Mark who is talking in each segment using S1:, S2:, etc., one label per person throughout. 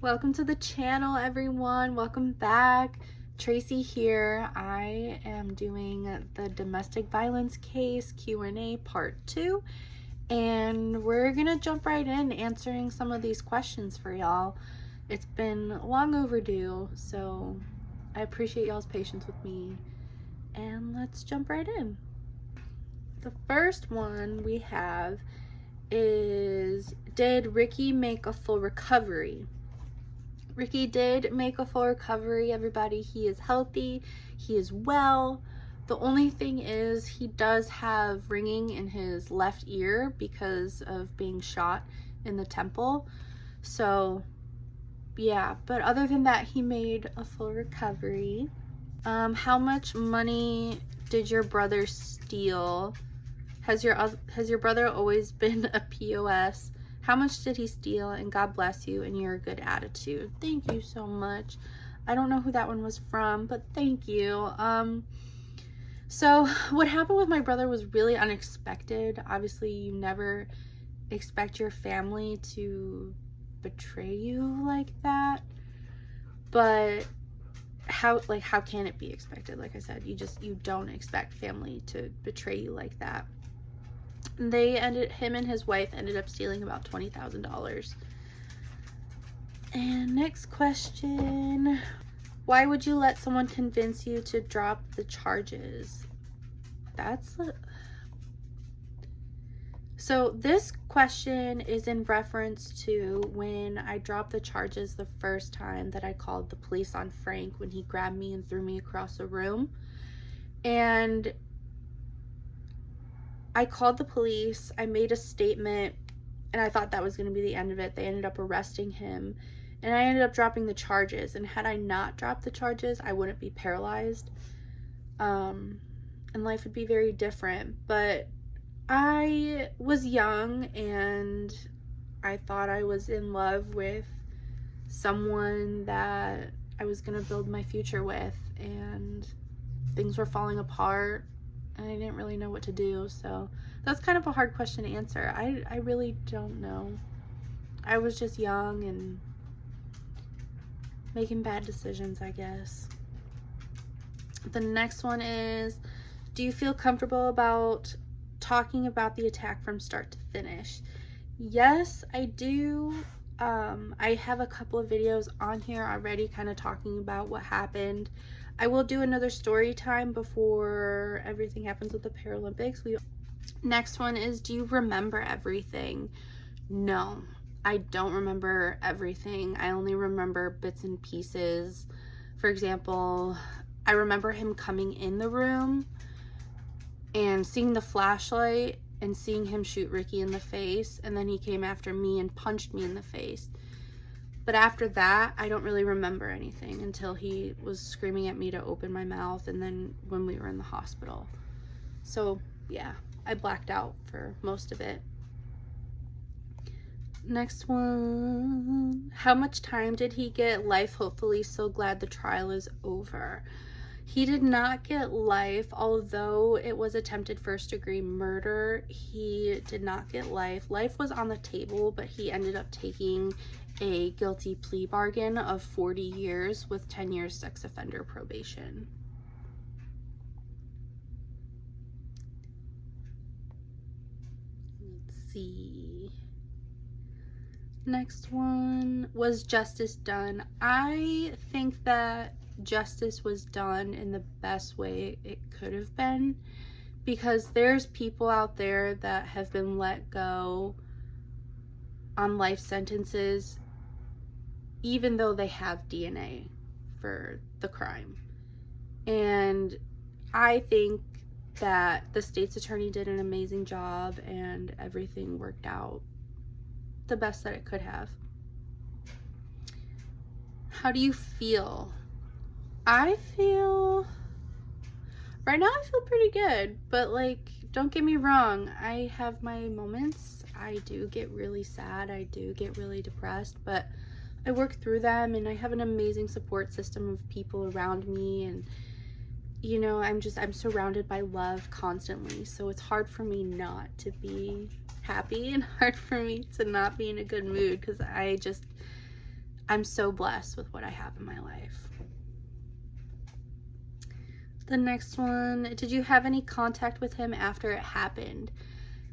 S1: Welcome to the channel, everyone. Welcome back. Tracy here. I am doing the domestic violence case Q&A part 2, and we're gonna jump right in answering some of these questions for y'all. It's been long overdue, so I appreciate y'all's patience with me, and let's jump right in. The first one we have is, did Ricky make a full recovery? Ricky did make a full recovery, everybody. He is healthy, he is well. The only thing is he does have ringing in his left ear because of being shot in the temple. So yeah, but other than that, he made a full recovery. How much money did your brother steal? Has your brother always been a POS? How much did he steal? And God bless you and your good attitude. Thank you so much. I don't know who that one was from, but thank you. So what happened with my brother was really unexpected. Obviously, you never expect your family to betray you like that. But how can it be expected? Like I said, you don't expect family to betray you like that. Him and his wife ended up stealing about $20,000. And next question, why would you let someone convince you to drop the charges? So this question is in reference to when I dropped the charges the first time that I called the police on Frank when he grabbed me and threw me across the room. And I called the police, I made a statement, and I thought that was going to be the end of it. They ended up arresting him, and I ended up dropping the charges. And had I not dropped the charges, I wouldn't be paralyzed. And life would be very different. But I was young, and I thought I was in love with someone that I was going to build my future with, and things were falling apart. And I didn't really know what to do, so that's kind of a hard question to answer. I really don't know. I was just young and making bad decisions, I guess. The next one is, do you feel comfortable about talking about the attack from start to finish? Yes, I do. I have a couple of videos on here already kind of talking about what happened. I will do another story time before everything happens with the Paralympics. Next one is, do you remember everything? No, I don't remember everything. I only remember bits and pieces. For example, I remember him coming in the room and seeing the flashlight and seeing him shoot Ricky in the face, and then he came after me and punched me in the face. But after that, I don't really remember anything until he was screaming at me to open my mouth, and then when we were in the hospital. So yeah, I blacked out for most of it. Next one, how much time did he get life? Hopefully, so glad the trial is over. He did not get life, although it was attempted first-degree murder. He did not get life. Life was on the table, but he ended up taking a guilty plea bargain of 40 years with 10 years sex offender probation. Let's see. Next one, was justice done? I think that justice was done in the best way it could have been, because there's people out there that have been let go on life sentences even though they have DNA for the crime. And I think that the state's attorney did an amazing job and everything worked out the best that it could have. How do you feel? Right now I feel pretty good, but like, don't get me wrong, I have my moments. I do get really sad, I do get really depressed, but I work through them, and I have an amazing support system of people around me, and you know, I'm surrounded by love constantly, so it's hard for me not to be happy and hard for me to not be in a good mood, because I'm so blessed with what I have in my life. The next one, did you have any contact with him after it happened?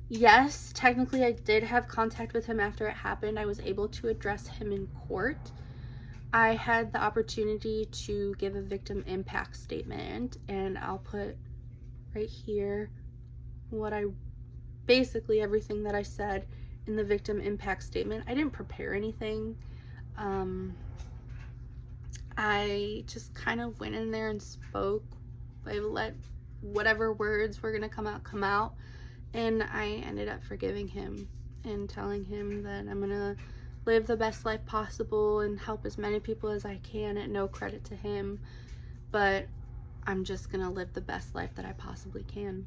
S1: Yes, technically I did have contact with him after it happened. I was able to address him in court. I had the opportunity to give a victim impact statement, and I'll put right here basically everything that I said in the victim impact statement. I didn't prepare anything. I just kind of went in there and spoke. I let whatever words were gonna come out, and I ended up forgiving him and telling him that I'm gonna live the best life possible and help as many people as I can at no credit to him, but I'm just gonna live the best life that I possibly can.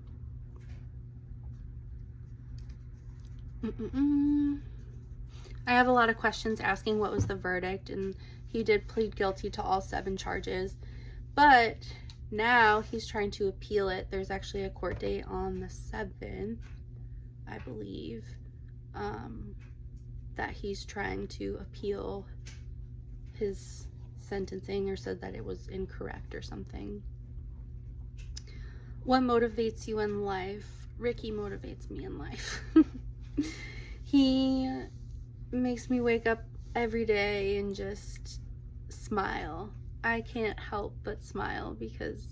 S1: I have a lot of questions asking what was the verdict, and he did plead guilty to all 7 charges, but now he's trying to appeal it. There's actually a court date on the 7th, I believe, that he's trying to appeal his sentencing, or said that it was incorrect or something. What motivates you in life? Ricky motivates me in life. He makes me wake up every day and just smile. I can't help but smile because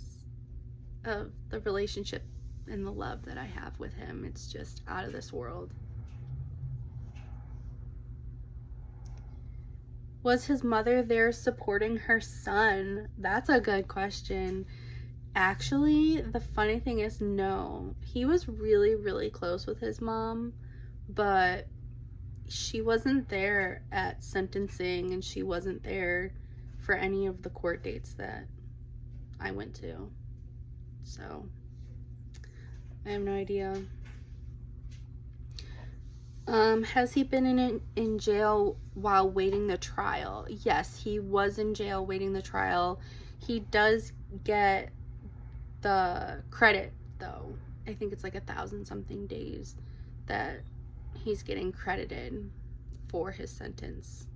S1: of the relationship and the love that I have with him. It's just out of this world. Was his mother there supporting her son? That's a good question. Actually, the funny thing is, no. He was really, really close with his mom, but she wasn't there at sentencing, and she wasn't there for any of the court dates that I went to. So, I have no idea. Has he been in jail while waiting the trial? Yes, he was in jail waiting the trial. He does get the credit, though. I think it's like 1,000 something days that he's getting credited for his sentence.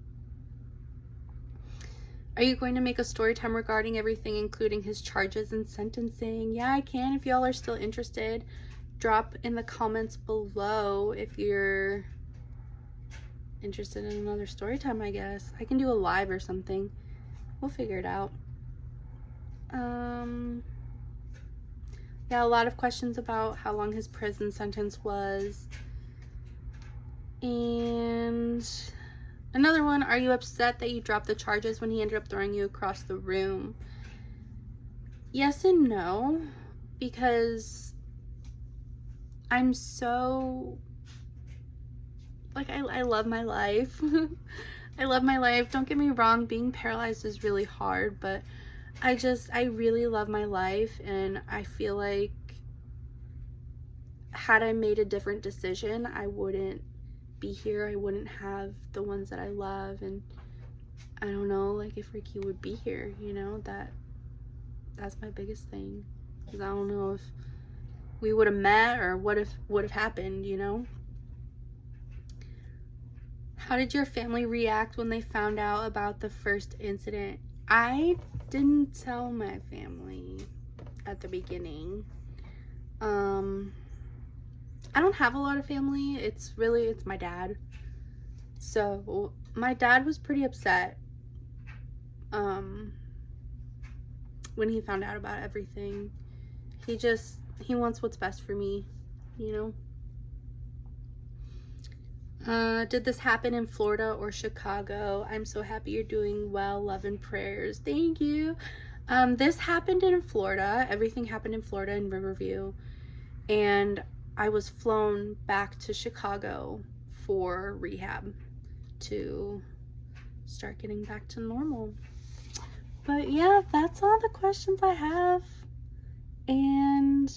S1: Are you going to make a story time regarding everything, including his charges and sentencing? Yeah, I can. If y'all are still interested, drop in the comments below if you're interested in another story time, I guess. I can do a live or something. We'll figure it out. Yeah, a lot of questions about how long his prison sentence was. And another one, are you upset that you dropped the charges when he ended up throwing you across the room? Yes and no, because I'm so, like, I love my life. I love my life. Don't get me wrong, being paralyzed is really hard, but I really love my life, and I feel like had I made a different decision, I wouldn't be here. I wouldn't have the ones that I love, and I don't know, like, if Ricky would be here, you know, that's my biggest thing, because I don't know if we would have met or what would have happened, you know. How did your family react when they found out about the first incident? I didn't tell my family at the beginning. I don't have a lot of family. It's my dad. So my dad was pretty upset when he found out about everything. He wants what's best for me, you know. Did this happen in Florida or Chicago? I'm so happy you're doing well. Love and prayers. Thank you. This happened in Florida. Everything happened in Florida, in Riverview. And I was flown back to Chicago for rehab to start getting back to normal. But yeah, that's all the questions I have. And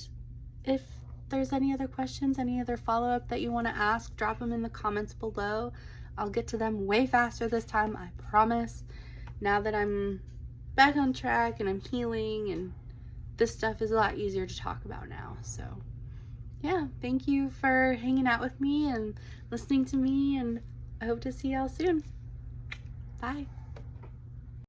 S1: if there's any other questions, any other follow-up that you want to ask, drop them in the comments below. I'll get to them way faster this time, I promise. Now that I'm back on track and I'm healing, and this stuff is a lot easier to talk about now. So yeah, thank you for hanging out with me and listening to me, and I hope to see y'all soon. Bye.